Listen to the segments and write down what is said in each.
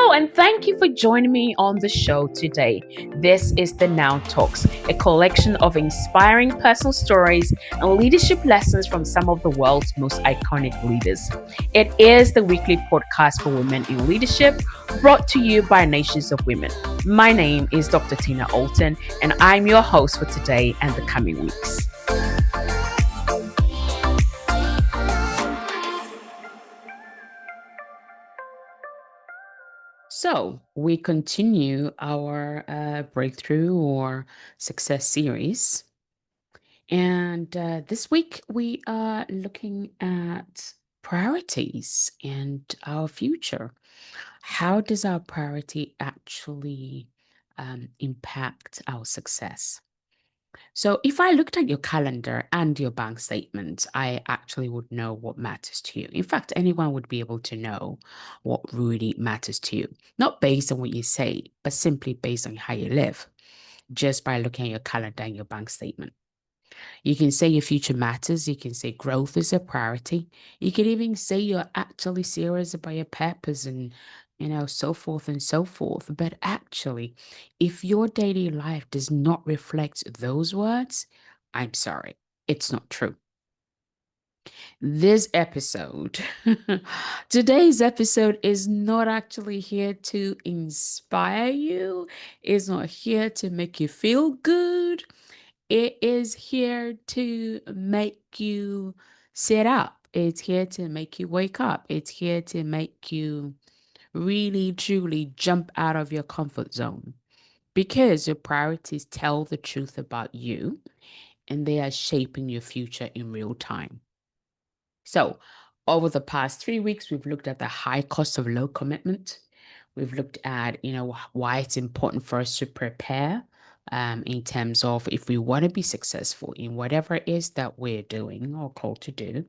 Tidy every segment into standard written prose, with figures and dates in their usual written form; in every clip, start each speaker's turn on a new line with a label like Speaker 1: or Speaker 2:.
Speaker 1: Hello, and thank you for joining me on the show today. This is the Now Talks, a collection of inspiring personal stories and leadership lessons from some of the world's most iconic leaders. It is the weekly podcast for women in leadership, brought to you by Nations of Women. My name is Dr. Tina Alton, and I'm your host for today and the coming weeks. So, we continue our breakthrough or success series. And this week we are looking at priorities and our future. How does our priority actually impact our success? So, if I looked at your calendar and your bank statement, I actually would know what matters to you. In fact, anyone would be able to know what really matters to you, not based on what you say, but simply based on how you live, just by looking at your calendar and your bank statement. You can say your future matters. You can say growth is a priority. You can even say you're actually serious about your purpose and, so forth and so forth. But actually, if your daily life does not reflect those words, I'm sorry, it's not true. This episode, today's episode is not actually here to inspire you, it's not here to make you feel good. It is here to make you sit up. It's here to make you wake up. It's here to make you really, truly jump out of your comfort zone because your priorities tell the truth about you and they are shaping your future in real time. So, over the past 3 weeks, we've looked at the high cost of low commitment. We've looked at, why it's important for us to prepare in terms of if we want to be successful in whatever it is that we're doing or called to do.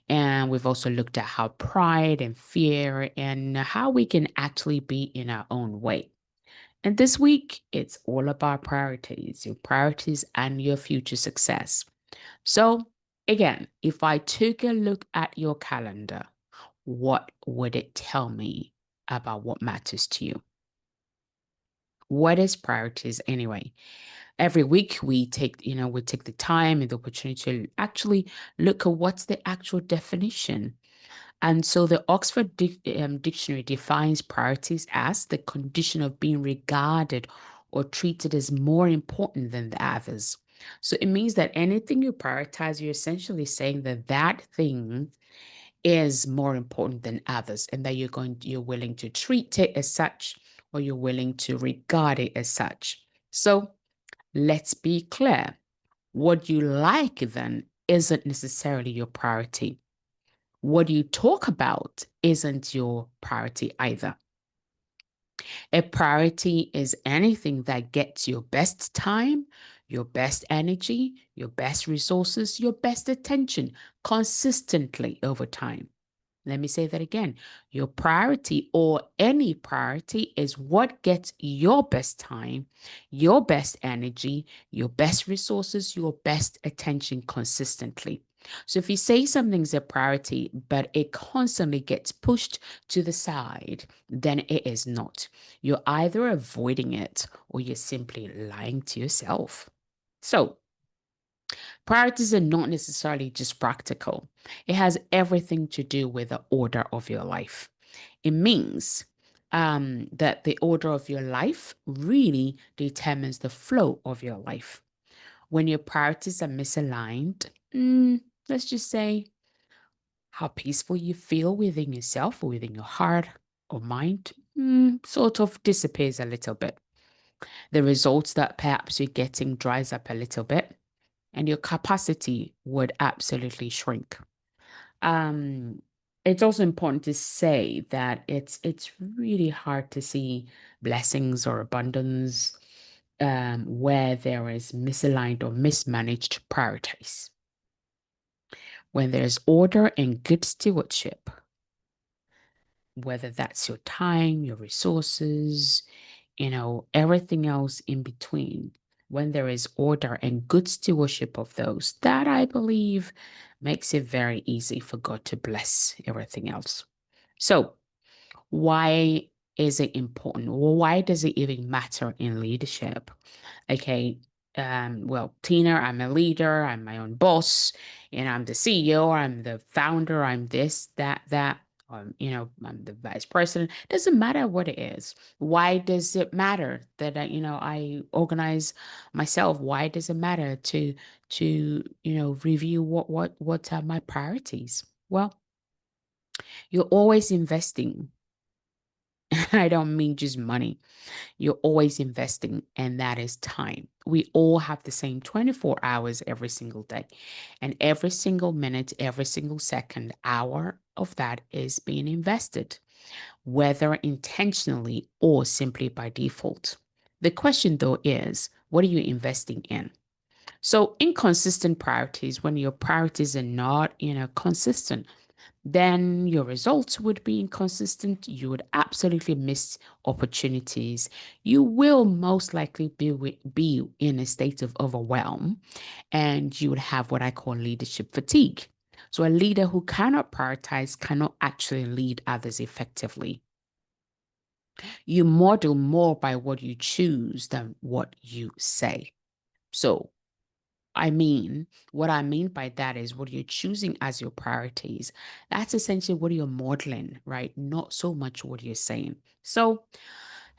Speaker 1: And we've also looked at how pride and fear and how we can actually be in our own way. And this week, it's all about priorities, your priorities and your future success. So, again, if I took a look at your calendar, what would it tell me about what matters to you? What is priorities anyway? Every week we take the time and the opportunity to actually look at what's the actual definition. And so the Oxford Dictionary defines priorities as the condition of being regarded or treated as more important than the others. So it means that anything you prioritize, you're essentially saying that that thing is more important than others and that you're willing to treat it as such or you're willing to regard it as such. So let's be clear. What you like then isn't necessarily your priority. What you talk about isn't your priority either. A priority is anything that gets your best time, your best energy, your best resources, your best attention consistently over time. Let me say that again. Your priority or any priority is what gets your best time, your best energy, your best resources, your best attention consistently. So if you say something's a priority, but it constantly gets pushed to the side, then it is not. You're either avoiding it or you're simply lying to yourself. So priorities are not necessarily just practical. It has everything to do with the order of your life. It means that the order of your life really determines the flow of your life. When your priorities are misaligned, let's just say how peaceful you feel within yourself or within your heart or mind sort of disappears a little bit. The results that perhaps you're getting dries up a little bit and your capacity would absolutely shrink. Um, it's also important to say that it's really hard to see blessings or abundance where there is misaligned or mismanaged priorities. When there's order and good stewardship, whether that's your time, your resources, everything else in between, when there is order and good stewardship of those, that I believe makes it very easy for God to bless everything else. So, why is it important? Well, why does it even matter in leadership? Okay. Well, Tina, I'm a leader, I'm my own boss, and I'm the CEO, I'm the founder, I'm this, that. I'm the vice president. Doesn't matter what it is. Why does it matter that I organize myself? Why does it matter to review what are my priorities? Well, you're always investing. I don't mean just money. You're always investing, and that is time. We all have the same 24 hours every single day. And every single minute, every single second, hour of that is being invested, whether intentionally or simply by default. The question, though, is what are you investing in? So, inconsistent priorities, when your priorities are not consistent, then your results would be inconsistent. You would absolutely miss opportunities. You will most likely be in a state of overwhelm, and you would have what I call leadership fatigue. So, a leader who cannot prioritize cannot actually lead others effectively. You model more by what you choose than what you say. So, what I mean by that is what you're choosing as your priorities. That's essentially what you're modeling, right? Not so much what you're saying. So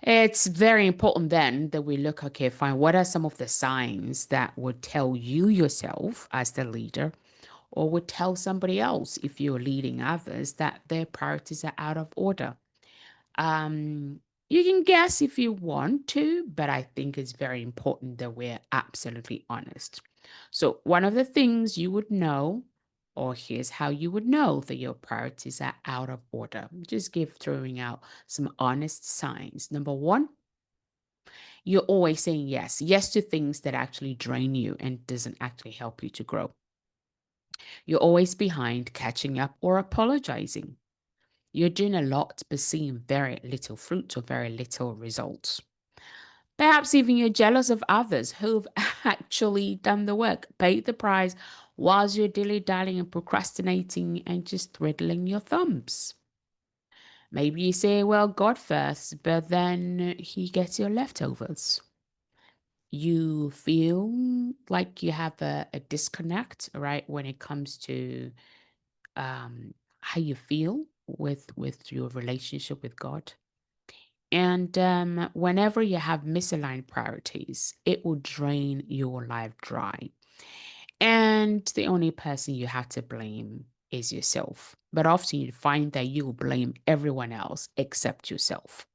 Speaker 1: it's very important then that we look, okay, fine, what are some of the signs that would tell you yourself as the leader or would tell somebody else if you're leading others that their priorities are out of order? Um, you can guess if you want to, but I think it's very important that we're absolutely honest. So, one of the things you would know, or here's how you would know that your priorities are out of order. Just give throwing out some honest signs. Number one, you're always saying yes, yes to things that actually drain you and doesn't actually help you to grow. You're always behind, catching up, or apologizing. You're doing a lot but seeing very little fruit or very little results. Perhaps even you're jealous of others who've actually done the work, paid the price, whilst you're dilly-dallying and procrastinating and just twiddling your thumbs. Maybe you say, well, God first, but then he gets your leftovers. You feel like you have a disconnect, right, when it comes to how you feel with your relationship with God. And whenever you have misaligned priorities, it will drain your life dry. And the only person you have to blame is yourself. But often you find that you blame everyone else except yourself.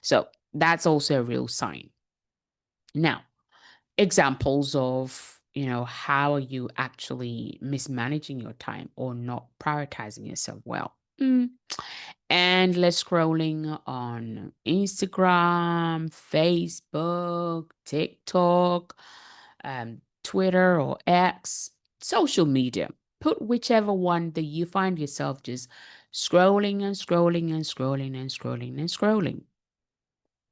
Speaker 1: So that's also a real sign. Now, examples of how are you actually mismanaging your time or not prioritizing yourself well. Endless scrolling on Instagram, Facebook, TikTok, Twitter or X, social media. Put whichever one that you find yourself just scrolling and scrolling and scrolling and scrolling and scrolling.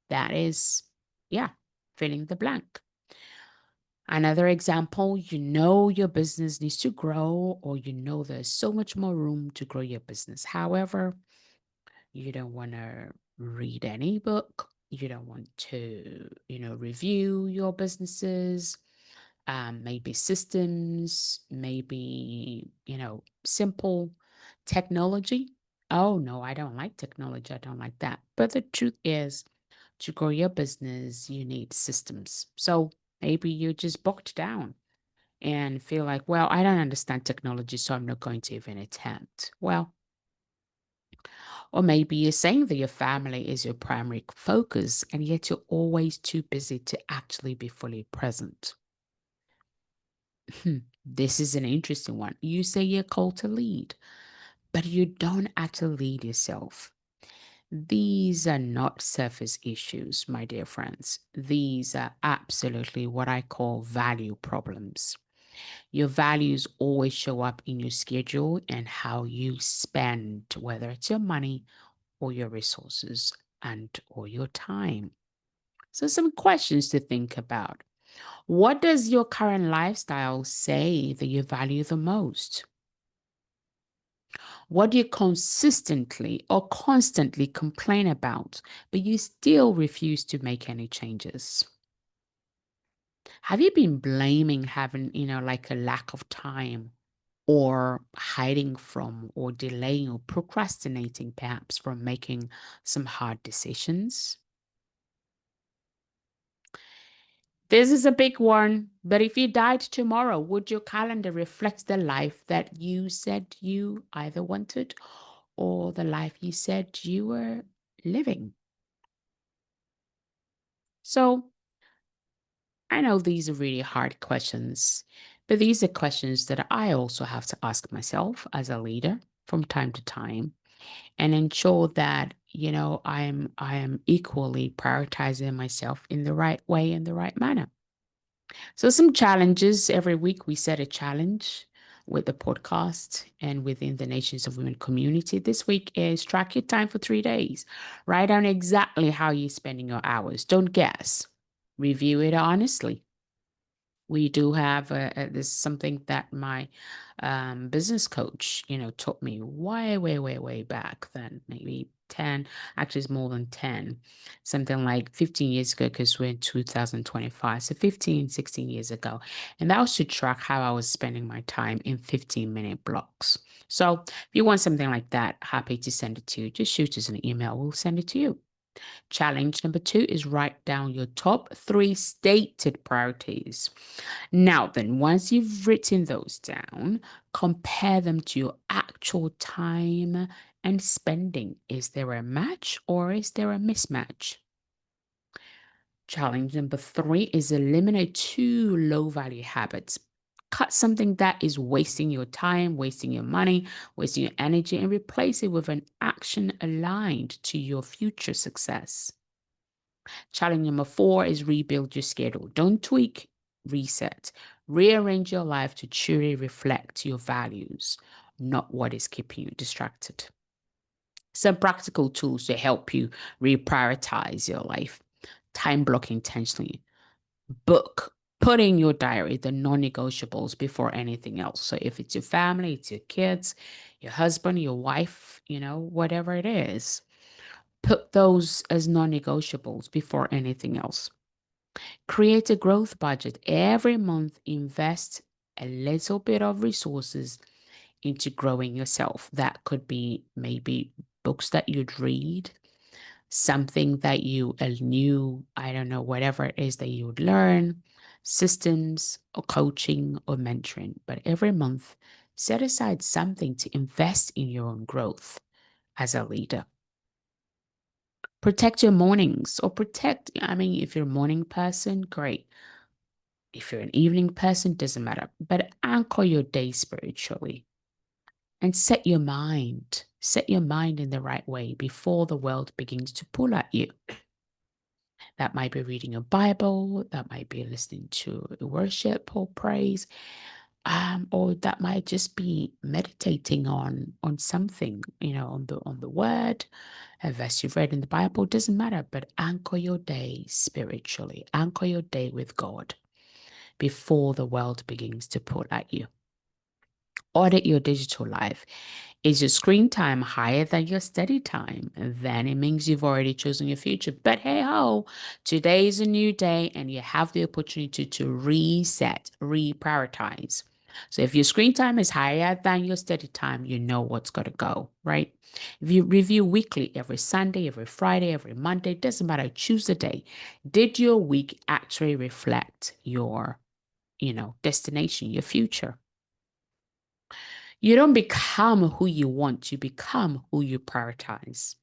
Speaker 1: That is, yeah, filling the blank. Another example, your business needs to grow, or there's so much more room to grow your business. However, you don't want to read any book. You don't want to review your businesses, maybe systems, maybe simple technology. Oh, no, I don't like technology. I don't like that. But the truth is, to grow your business, you need systems. So maybe you're just bogged down and feel like, well, I don't understand technology, so I'm not going to even attempt. Well, or maybe you're saying that your family is your primary focus, and yet you're always too busy to actually be fully present. This is an interesting one. You say you're called to lead, but you don't actually lead yourself. These are not surface issues, my dear friends. These are absolutely what I call value problems. Your values always show up in your schedule and how you spend, whether it's your money or your resources and or your time. So some questions to think about. What does your current lifestyle say that you value the most? What do you consistently or constantly complain about, but you still refuse to make any changes? Have you been blaming having, like a lack of time, or hiding from, or delaying, or procrastinating perhaps from making some hard decisions? This is a big one, but if you died tomorrow, would your calendar reflect the life that you said you either wanted, or the life you said you were living? So I know these are really hard questions, but these are questions that I also have to ask myself as a leader from time to time, and ensure that, I am equally prioritizing myself in the right way, in the right manner. So, some challenges every week. We set a challenge with the podcast and within the Nations of Women community. This week is track your time for 3 days. Write down exactly how you're spending your hours. Don't guess. Review it honestly. We do have this is something that my business coach, taught me way, way, way, way back then, maybe 10, actually it's more than 10, something like 15 years ago, because we're in 2025. So 15, 16 years ago. And that was to track how I was spending my time in 15-minute blocks. So if you want something like that, happy to send it to you. Just shoot us an email. We'll send it to you. Challenge number 2 is write down your top 3 stated priorities. Now, then, once you've written those down, compare them to your actual time and spending. Is there a match, or is there a mismatch? Challenge number 3 is eliminate 2 low value habits. Cut something that is wasting your time, wasting your money, wasting your energy, and replace it with an action aligned to your future success. Challenge number 4 is rebuild your schedule. Don't tweak, reset. Rearrange your life to truly reflect your values, not what is keeping you distracted. Some practical tools to help you reprioritize your life. Time block intentionally. Book. Put in your diary the non negotiables before anything else. So if it's your family, it's your kids, your husband, your wife, whatever it is, put those as non negotiables before anything else. Create a growth budget. Every month, invest a little bit of resources into growing yourself. That could be maybe books that you'd read, something that you new, I don't know, whatever it is that you would learn, systems or coaching or mentoring. But every month, set aside something to invest in your own growth as a leader. Protect your mornings, or I mean, if you're a morning person, great. If you're an evening person, doesn't matter. But anchor your day spiritually and Set your mind in the right way before the world begins to pull at you. That might be reading a Bible, that might be listening to worship or praise, or that might just be meditating on something, on the word, a verse you've read in the Bible. Doesn't matter, but anchor your day spiritually. Anchor your day with God before the world begins to pull at you. Audit your digital life. Is your screen time higher than your study time? Then it means you've already chosen your future. But hey ho, today is a new day and you have the opportunity to reset, reprioritize. So if your screen time is higher than your study time, you know what's got to go, right? If you review weekly, every Sunday, every Friday, every Monday, doesn't matter, choose a day. Did your week actually reflect your, destination, your future? You don't become who you want, you become who you prioritize.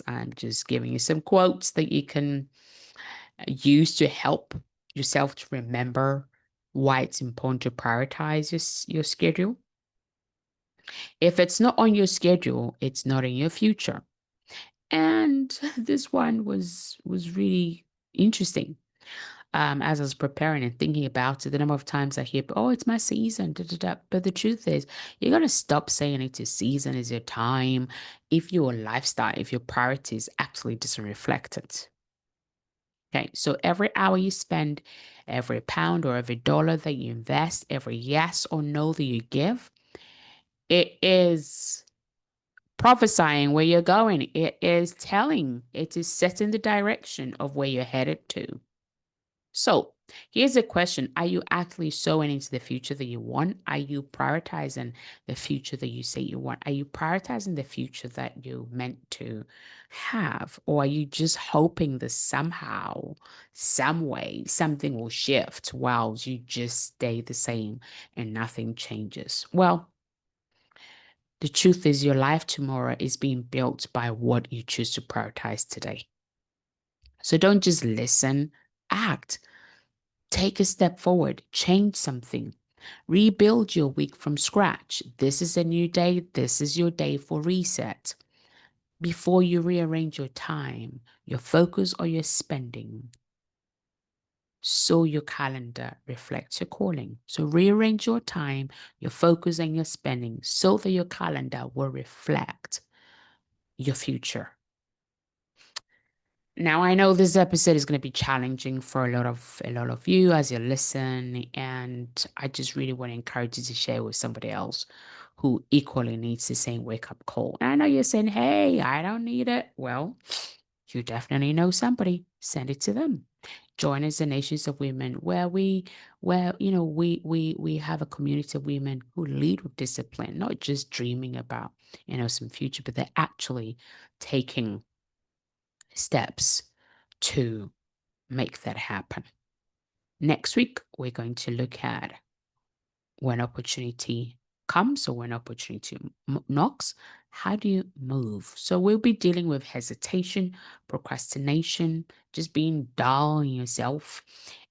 Speaker 1: I'm just giving you some quotes that you can use to help yourself to remember why it's important to prioritize your schedule. If it's not on your schedule, it's not in your future. And this one was really interesting. As I was preparing and thinking about it, the number of times I hear, oh, it's my season, da, da, da. But the truth is, you got to stop saying it's your season, is your time, if your lifestyle, if your priorities actually doesn't reflect it. Okay, so every hour you spend, every pound or every dollar that you invest, every yes or no that you give, It is prophesying where you're going. It is telling, it is setting the direction of where you're headed to. So here's a question. Are you actually sowing into the future that you want? Are you prioritizing the future that you say you want? Are you prioritizing the future that you meant to have? Or are you just hoping that somehow, some way, something will shift while you just stay the same and nothing changes? Well, the truth is, your life tomorrow is being built by what you choose to prioritize today. So don't just listen, act. Take a step forward, change something, rebuild your week from scratch. This is a new day. This is your day for reset. Before you rearrange your time, your focus, or your spending, so your calendar reflects your calling. So rearrange your time, your focus, and your spending so that your calendar will reflect your future. Now I know this episode is going to be challenging for a lot of you as you listen, and I just really want to encourage you to share with somebody else who equally needs the same wake up call. And I know you're saying, "Hey, I don't need it." Well, you definitely know somebody. Send it to them. Join us the Nations of Women, where we have a community of women who lead with discipline, not just dreaming about some future, but they're actually taking steps to make that happen. Next week, we're going to look at when opportunity comes or when opportunity knocks, how do you move? So we'll be dealing with hesitation, procrastination, just being dull in yourself,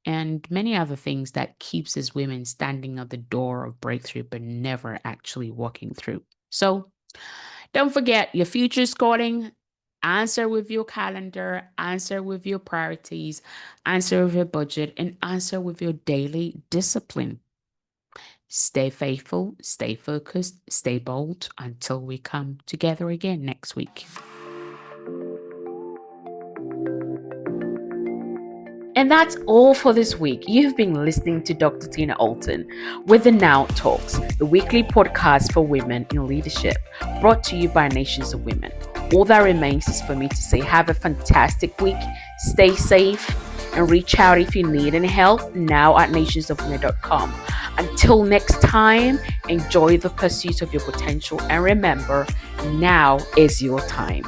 Speaker 1: and many other things that keeps us women standing at the door of breakthrough but never actually walking through. So don't forget your future calling. Answer with your calendar, answer with your priorities, answer with your budget, and answer with your daily discipline. Stay faithful, stay focused, stay bold until we come together again next week. And that's all for this week. You've been listening to Dr. Tina Alton with the Now Talks, the weekly podcast for women in leadership, brought to you by Nations of Women. All that remains is for me to say have a fantastic week, stay safe, and reach out if you need any help now at nationsofwomen.com. Until next time, enjoy the pursuit of your potential, and remember, now is your time.